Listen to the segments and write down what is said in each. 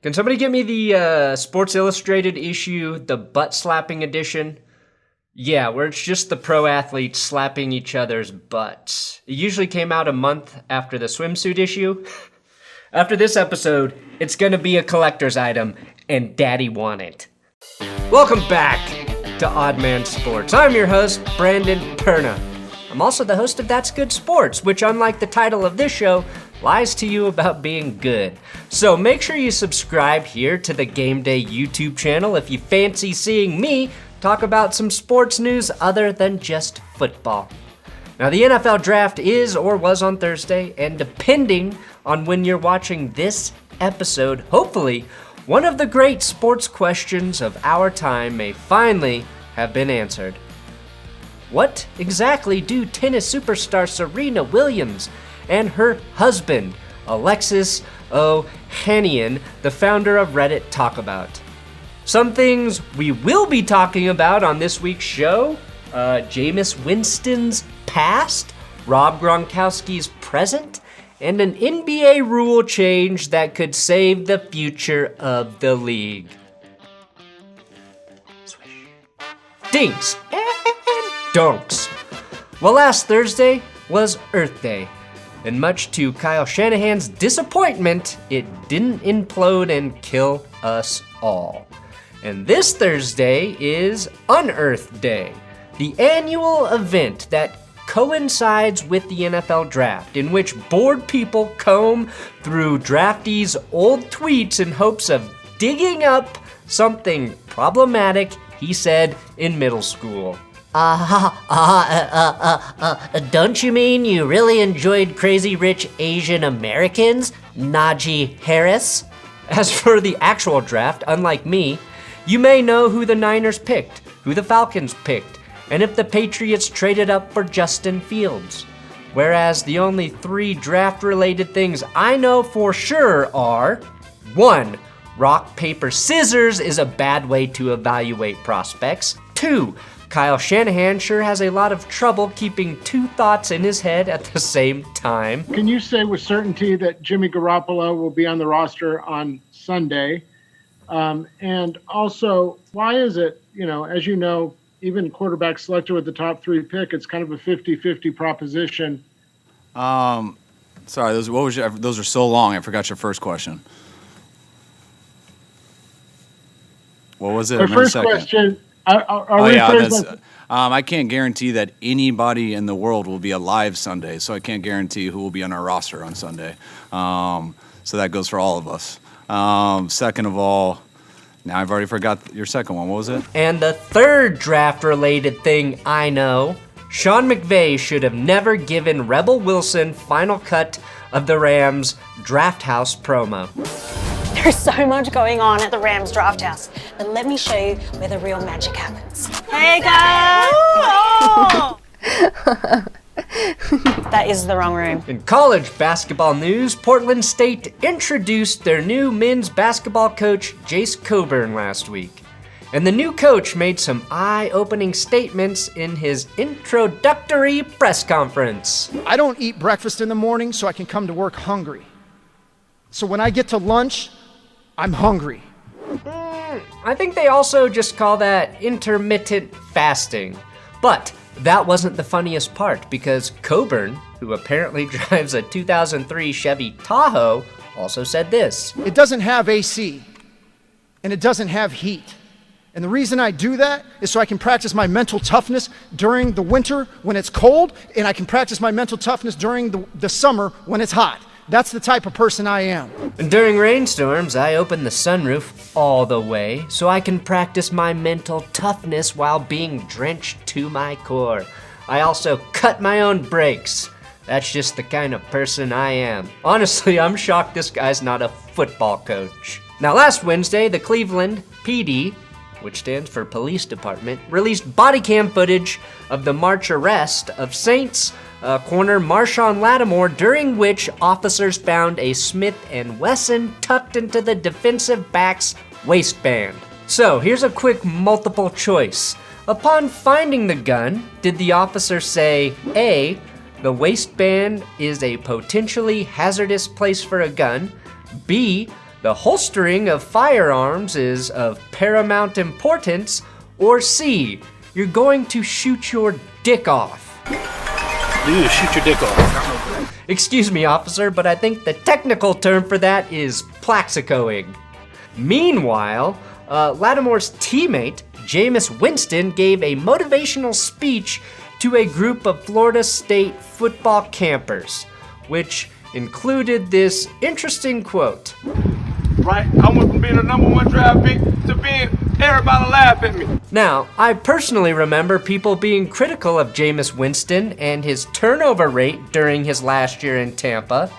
Can somebody get me the Sports Illustrated issue, the butt-slapping edition? Yeah, where it's just the pro athletes slapping each other's butts. It usually came out a month after the swimsuit issue. After this episode, it's gonna be a collector's item, and Daddy want it. Welcome back to Odd Man Sports. I'm your host, Brandon Perna. I'm also the host of That's Good Sports, which, unlike the title of this show, lies to you about being good. So make sure you subscribe here to the Gameday YouTube channel if you fancy seeing me talk about some sports news other than just football. Now, the NFL draft is or was on Thursday, and depending on when you're watching this episode, hopefully, one of the great sports questions of our time may finally have been answered. What exactly do tennis superstar Serena Williams and her husband, Alexis Ohanian, the founder of Reddit, talk about? Some things we will be talking about on this week's show: Jameis Winston's past, Rob Gronkowski's present, and an NBA rule change that could save the future of the league. Dinks and Dunks. Well, last Thursday was Earth Day, and much to Kyle Shanahan's disappointment, it didn't implode and kill us all. And this Thursday is Unearth Day, the annual event that coincides with the NFL draft, in which bored people comb through draftees' old tweets in hopes of digging up something problematic he said in middle school. Don't you mean you really enjoyed Crazy Rich Asian Americans, Najee Harris? As for the actual draft, unlike me, you may know who the Niners picked, who the Falcons picked, and if the Patriots traded up for Justin Fields. Whereas the only 3 draft-related things I know for sure are: 1, rock, paper, scissors is a bad way to evaluate prospects. 2, Kyle Shanahan sure has a lot of trouble keeping 2 thoughts in his head at the same time. Can you say with certainty that Jimmy Garoppolo will be on the roster on Sunday? And also, why is it, as you know, even quarterbacks selected with the top 3 pick, it's kind of a 50-50 proposition. Sorry, those are so long. I forgot your first question. What was it? My first question. I can't guarantee that anybody in the world will be alive Sunday, so I can't guarantee who will be on our roster on Sunday. So that goes for all of us. Second of all, now I've already forgot your second one. What was it? And the third draft-related thing I know: Sean McVay should have never given Rebel Wilson final cut of the Rams Draft House promo. There's so much going on at the Rams Draft House, but let me show you where the real magic happens. Hey guys! That is the wrong room. In college basketball news, Portland State introduced their new men's basketball coach, Jace Coburn, last week. And the new coach made some eye-opening statements in his introductory press conference. I don't eat breakfast in the morning so I can come to work hungry. So when I get to lunch, I'm hungry. I think they also just call that intermittent fasting. But that wasn't the funniest part, because Coburn, who apparently drives a 2003 Chevy Tahoe, also said this. It doesn't have AC, and it doesn't have heat. And the reason I do that is so I can practice my mental toughness during the winter when it's cold, and I can practice my mental toughness during the summer when it's hot. That's the type of person I am. And during rainstorms, I open the sunroof all the way so I can practice my mental toughness while being drenched to my core. I also cut my own brakes. That's just the kind of person I am. Honestly, I'm shocked this guy's not a football coach. Now, last Wednesday, the Cleveland PD, which stands for Police Department, released body cam footage of the March arrest of Saints corner Marshawn Lattimore, during which officers found a Smith & Wesson tucked into the defensive back's waistband. So here's a quick multiple choice. Upon finding the gun, did the officer say, A, the waistband is a potentially hazardous place for a gun, B, the holstering of firearms is of paramount importance, or C, you're going to shoot your dick off. You shoot your dick off. Excuse me, officer, but I think the technical term for that is plaxicoing. Meanwhile, Lattimore's teammate, Jameis Winston, gave a motivational speech to a group of Florida State football campers, which included this interesting quote. Right? I went from being the #1 draft pick to being everybody laugh at me. Now, I personally remember people being critical of Jameis Winston and his turnover rate during his last year in Tampa,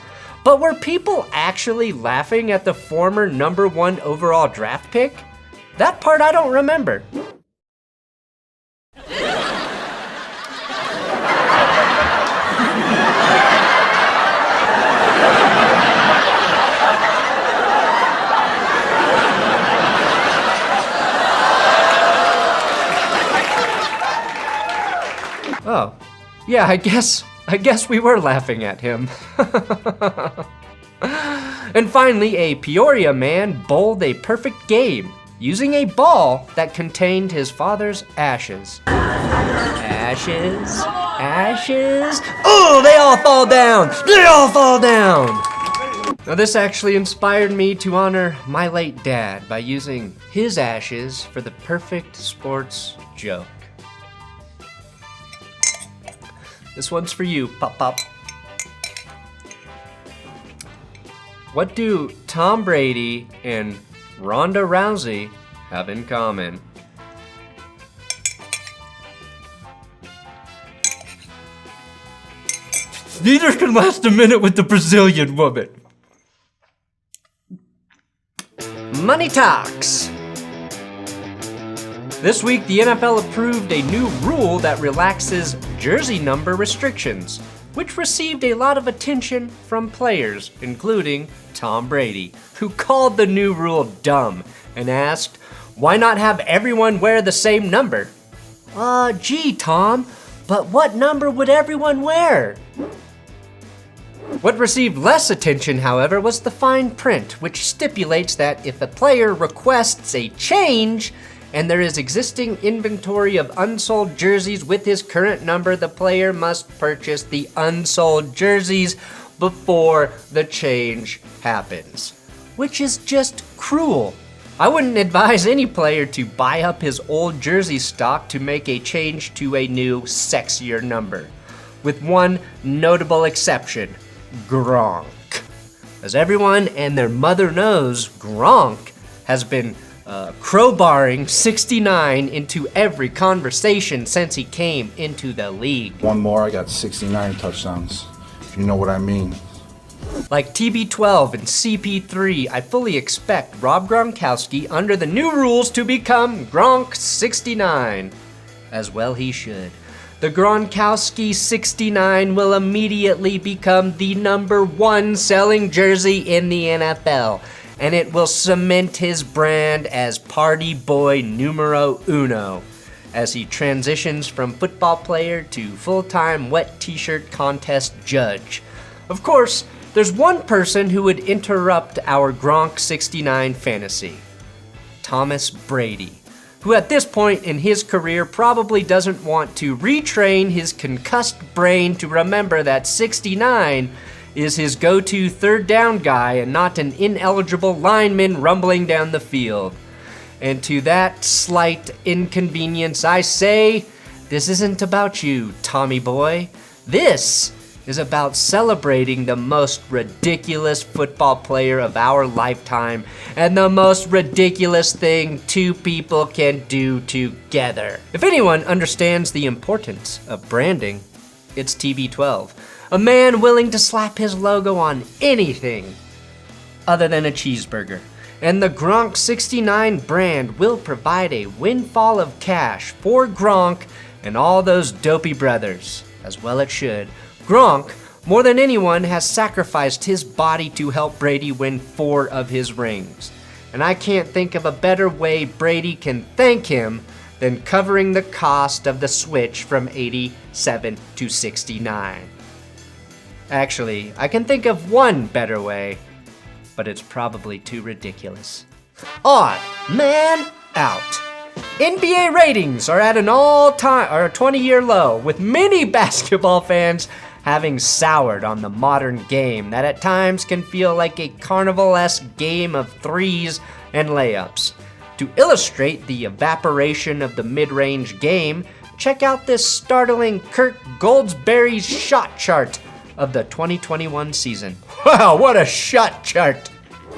but were people actually laughing at the former #1 overall draft pick? That part I don't remember. Oh, yeah, I guess we were laughing at him. And finally, a Peoria man bowled a perfect game using a ball that contained his father's ashes. Ashes, ashes. Oh, they all fall down! They all fall down! Now this actually inspired me to honor my late dad by using his ashes for the perfect sports joke. This one's for you, Pop Pop. What do Tom Brady and Ronda Rousey have in common? Neither can last a minute with the Brazilian woman. Money talks. This week, the NFL approved a new rule that relaxes jersey number restrictions, which received a lot of attention from players, including Tom Brady, who called the new rule dumb and asked, why not have everyone wear the same number? Gee, Tom, but what number would everyone wear? What received less attention, however, was the fine print, which stipulates that if a player requests a change, and there is existing inventory of unsold jerseys with his current number, the player must purchase the unsold jerseys before the change happens. Which is just cruel. I wouldn't advise any player to buy up his old jersey stock to make a change to a new, sexier number. With one notable exception, Gronk. As everyone and their mother knows, Gronk has been crowbarring 69 into every conversation since he came into the league. One more, I got 69 touchdowns, if you know what I mean. Like TB12 and CP3, I fully expect Rob Gronkowski under the new rules to become Gronk 69. As well he should. The Gronkowski 69 will immediately become the #1 selling jersey in the NFL, and it will cement his brand as party boy numero uno as he transitions from football player to full-time wet t-shirt contest judge. Of course, there's one person who would interrupt our Gronk 69 fantasy. Thomas Brady, who at this point in his career probably doesn't want to retrain his concussed brain to remember that 69 is his go-to third down guy and not an ineligible lineman rumbling down the field. And to that slight inconvenience I say, this isn't about you, Tommy boy. This is about celebrating the most ridiculous football player of our lifetime and the most ridiculous thing two people can do together. If anyone understands the importance of branding, it's TB12. A man willing to slap his logo on anything other than a cheeseburger. And the Gronk 69 brand will provide a windfall of cash for Gronk and all those dopey brothers, as well it should. Gronk, more than anyone, has sacrificed his body to help Brady win 4 of his rings. And I can't think of a better way Brady can thank him than covering the cost of the switch from 87 to 69. Actually, I can think of one better way. but it's probably too ridiculous. On, man, out. NBA ratings are at an all-time or 20-year low, with many basketball fans having soured on the modern game that at times can feel like a carnival-esque game of threes and layups. To illustrate the evaporation of the mid-range game, check out this startling Kirk Goldsberry's shot chart of the 2021 season. Wow, what a shot chart!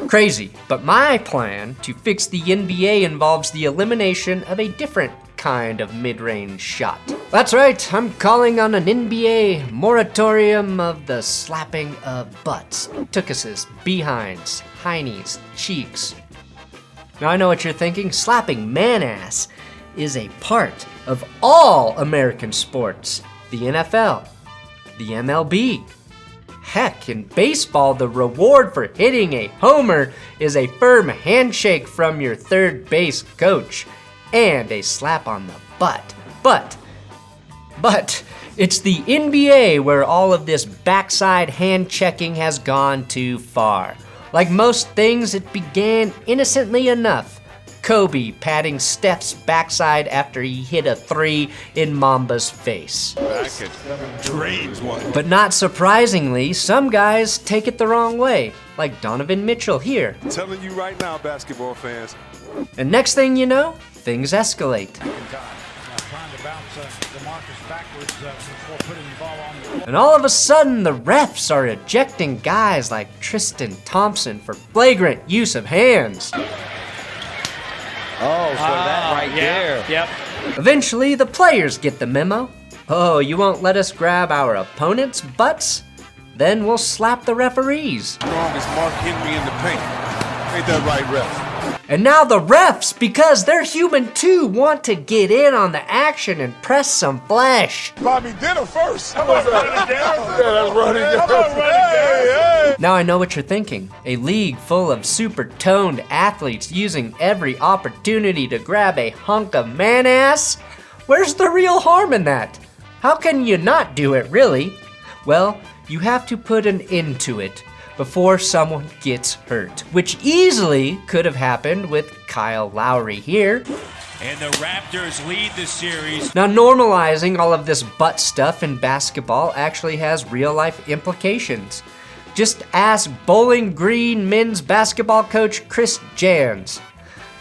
Crazy, but my plan to fix the NBA involves the elimination of a different kind of mid-range shot. That's right, I'm calling on an NBA moratorium of the slapping of butts, tuchuses, behinds, heinies, cheeks. Now I know what you're thinking, slapping man-ass is a part of all American sports. The NFL, the MLB. Heck, in baseball, the reward for hitting a homer is a firm handshake from your third base coach and a slap on the butt. But it's the NBA where all of this backside hand checking has gone too far. Like most things, it began innocently enough. Kobe patting Steph's backside after he hit a three in Mamba's face. But not surprisingly, some guys take it the wrong way, like Donovan Mitchell here. I'm telling you right now, basketball fans. And next thing you know, things escalate. And all of a sudden, the refs are ejecting guys like Tristan Thompson for flagrant use of hands. Oh, so that right there. Yep. Eventually, the players get the memo. Oh, you won't let us grab our opponents' butts? Then we'll slap the referees. Strongest Mark Henry in the paint. Ain't that right, ref? And now the refs, because they're human too, want to get in on the action and press some flesh. Bobby dinner first. Come on, running down. Yeah, that's running down. Hey. Now I know what you're thinking. A league full of super toned athletes using every opportunity to grab a hunk of man-ass? Where's the real harm in that? How can you not do it, really? Well, you have to put an end to it before someone gets hurt, which easily could have happened with Kyle Lowry here. And the Raptors lead the series. Now, normalizing all of this butt stuff in basketball actually has real-life implications. Just ask Bowling Green men's basketball coach Chris Jans,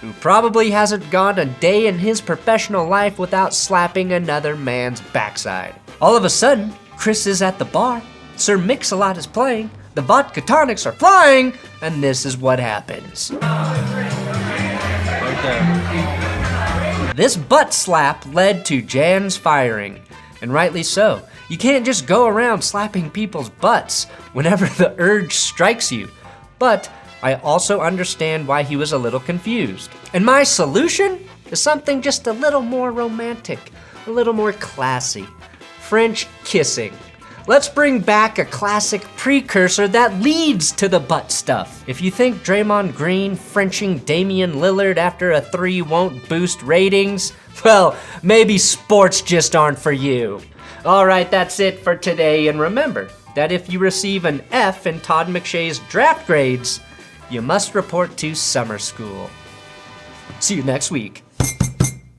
who probably hasn't gone a day in his professional life without slapping another man's backside. All of a sudden, Chris is at the bar, Sir Mix-a-Lot is playing, the vodka tonics are flying, and this is what happens. Right there. This butt slap led to Jan's firing, and rightly so. You can't just go around slapping people's butts whenever the urge strikes you. But I also understand why he was a little confused. And my solution is something just a little more romantic, a little more classy. French kissing. Let's bring back a classic precursor that leads to the butt stuff. If you think Draymond Green Frenching Damian Lillard after a three won't boost ratings, well, maybe sports just aren't for you. All right, that's it for today, and remember that if you receive an F in Todd McShay's draft grades, you must report to summer school. See you next week.